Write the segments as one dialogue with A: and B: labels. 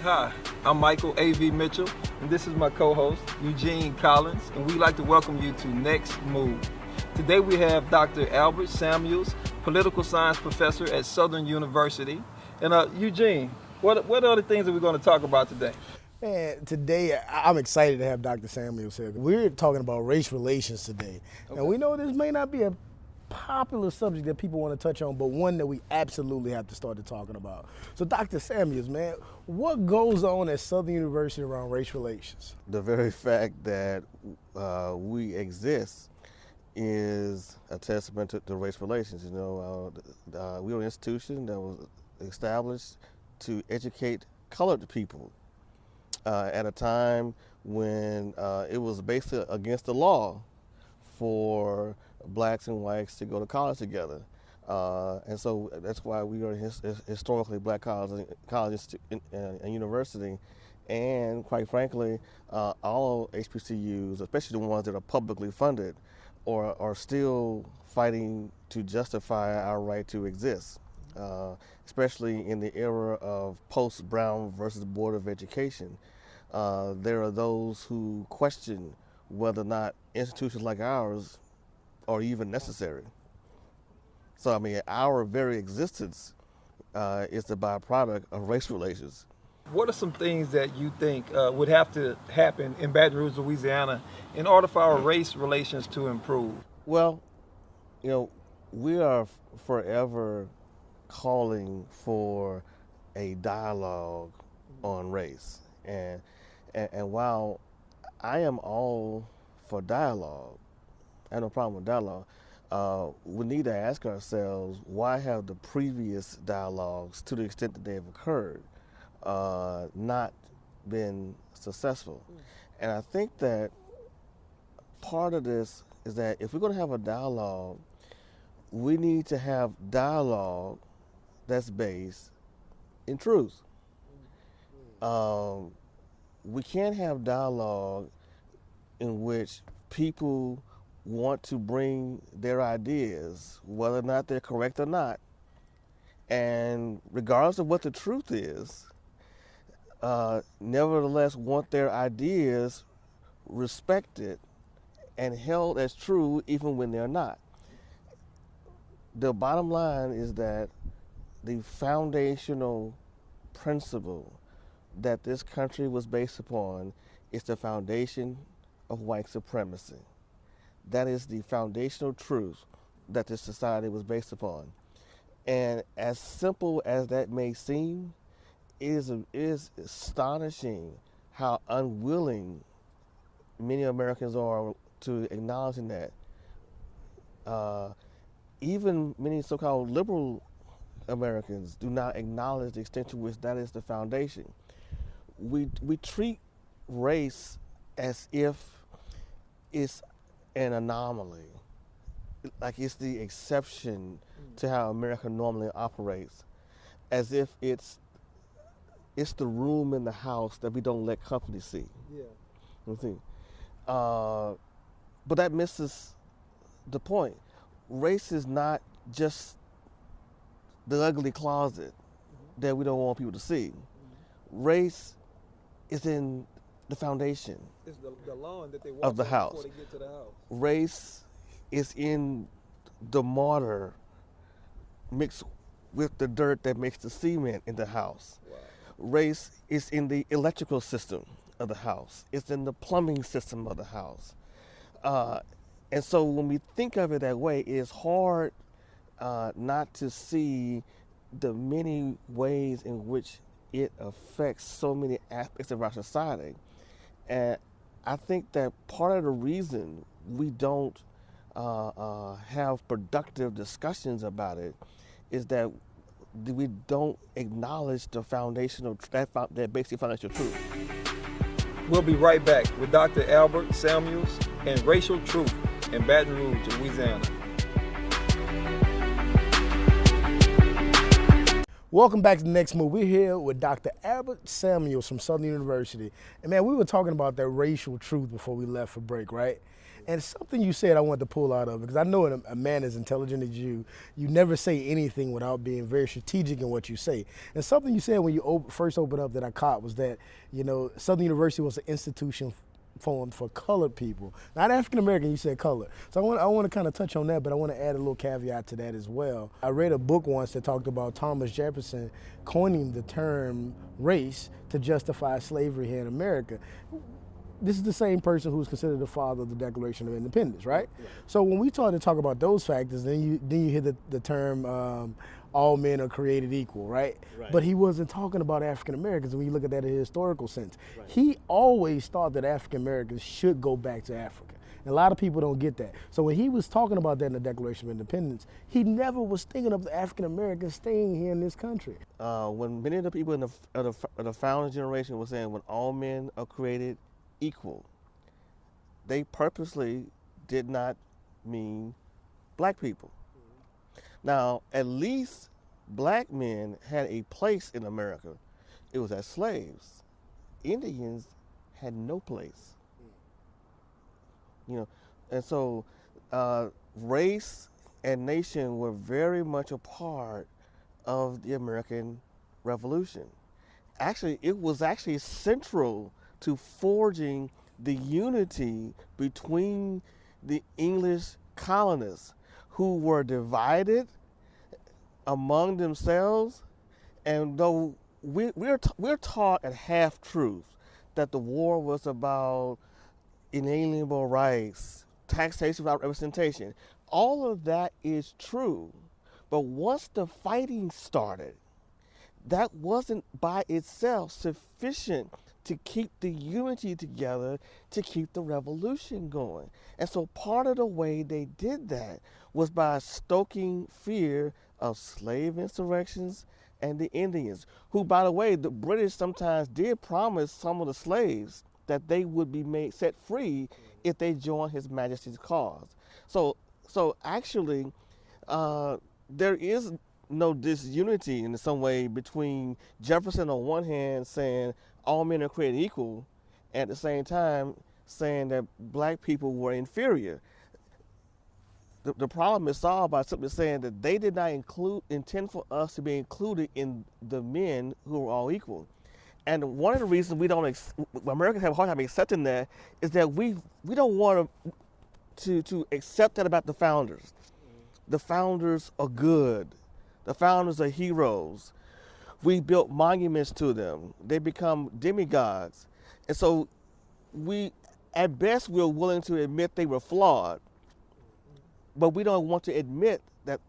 A: Hi, I'm Michael A.V. Mitchell, and this is my co-host, Eugene Collins, and we'd like to welcome you to Next Move. Today we have Dr. Albert Samuels, political science professor at Southern University. And Eugene, what are the things that we're going to talk about today?
B: Man, today I'm excited to have Dr. Samuels here. We're talking about race relations today. Okay. And we know this may not be a popular subject that people want to touch on, but one that we absolutely have to start talking about. So Dr. Samuels, man, what goes on at Southern University around race relations?
C: The very fact that we exist is a testament to race relations. You know, we are an institution that was established to educate colored people at a time when it was basically against the law for blacks and whites to go to college together. And so that's why we are historically black college and university. And quite frankly, all HBCUs, especially the ones that are publicly funded, are still fighting to justify our right to exist, especially in the era of post-Brown versus Board of Education. There are those who question whether or not institutions like ours are even necessary. So, I mean, our very existence is the byproduct of race relations.
A: What are some things that you think would have to happen in Baton Rouge, Louisiana, in order for our race relations to improve?
C: Well, you know, we are forever calling for a dialogue on race. And while I am all for dialogue, I have no problem with dialogue, we need to ask ourselves, why have the previous dialogues, to the extent that they have occurred, not been successful? And I think that part of this is that if we're going to have a dialogue, we need to have dialogue that's based in truth. We can't have dialogue in which people want to bring their ideas, whether or not they're correct or not, and regardless of what the truth is, nevertheless want their ideas respected and held as true even when they're not. The bottom line is that the foundational principle that this country was based upon is the foundation of white supremacy. That is the foundational truth that this society was based upon. And as simple as that may seem, it is astonishing how unwilling many Americans are to acknowledging that. Even many so-called liberal Americans do not acknowledge the extent to which that is the foundation. We treat race as if it's an anomaly, like it's the exception to how America normally operates, as if it's the room in the house that we don't let company see.
B: Yeah.
C: You see? But that misses the point. Race is not just the ugly closet that we don't want people to see. Race is in the foundation.
A: It's the lawn that they walk
C: of the house.
A: Before they get to the house.
C: Race is in the mortar mixed with the dirt that makes the cement in the house.
A: Wow.
C: Race is in the electrical system of the house. It's in the plumbing system of the house. And so when we think of it that way, it's hard not to see the many ways in which it affects so many aspects of our society. And I think that part of the reason we don't have productive discussions about it is that we don't acknowledge the foundational, that basic foundational truth.
A: We'll be right back with Dr. Albert Samuels and Racial Truth in Baton Rouge, Louisiana.
B: Welcome back to the Next Move. We're here with Dr. Albert Samuels from Southern University. And man, we were talking about that racial truth before we left for break, right? And something you said I want to pull out of, because I know a man as intelligent as you never say anything without being very strategic in what you say. And something you said when you first opened up that I caught was that, Southern University was an institution formed for colored people, not African American. You said colored, so I want to kind of touch on that, but I want to add a little caveat to that as well. I read a book once that talked about Thomas Jefferson coining the term race to justify slavery here in America. This is the same person who's considered the father of the Declaration of Independence, right? Yeah. So when we talk about those factors, then you hear the term all men are created equal, right? But he wasn't talking about African Americans when you look at that in a historical sense. Right. He always thought that African Americans should go back to Africa. And a lot of people don't get that. So when he was talking about that in the Declaration of Independence, he never was thinking of the African Americans staying here in this country.
C: When many of the people in the founder generation were saying when all men are created equal, they purposely did not mean black people. Now, at least black men had a place in America. It was as slaves. Indians had no place. And so race and nation were very much a part of the American Revolution. Actually, it was actually central to forging the unity between the English colonists, who were divided among themselves. And though we're taught at half-truths that the war was about inalienable rights, taxation without representation, all of that is true. But once the fighting started, that wasn't by itself sufficient to keep the unity together, to keep the revolution going. And so part of the way they did that was by stoking fear of slave insurrections and the Indians, who, by the way, the British sometimes did promise some of the slaves that they would be set free if they joined His Majesty's cause. So actually, there is no disunity in some way between Jefferson on one hand saying all men are created equal, and at the same time saying that black people were inferior. The problem is solved by simply saying that they did not intend for us to be included in the men who were all equal. And one of the reasons Americans have a hard time accepting that is that we don't want to accept that about the founders. The founders are good. The founders are heroes. We built monuments to them. They become demigods. And so at best, we're willing to admit they were flawed, but we don't want to admit that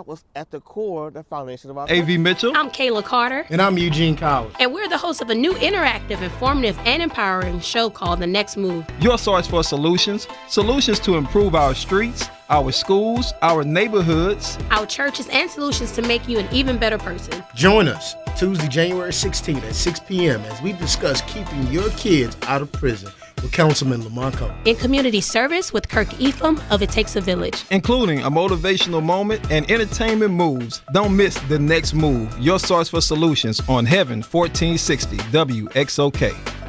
C: was at the core, the foundation of our
A: A.V. Mitchell.
D: I'm Kayla Carter.
B: And I'm Eugene Collins.
D: And we're the hosts of a new interactive, informative, and empowering show called The Next Move.
A: Your source for solutions to improve our streets, our schools, our neighborhoods,
D: our churches, and solutions to make you an even better person.
B: Join us Tuesday, January 16th at 6 p.m. as we discuss keeping your kids out of prison with Councilman Lamont Coe.
D: In community service with Kirk Ephraim of It Takes a Village.
A: Including a motivational moment and entertainment moves. Don't miss The Next Move, your source for solutions on Heaven 1460 WXOK.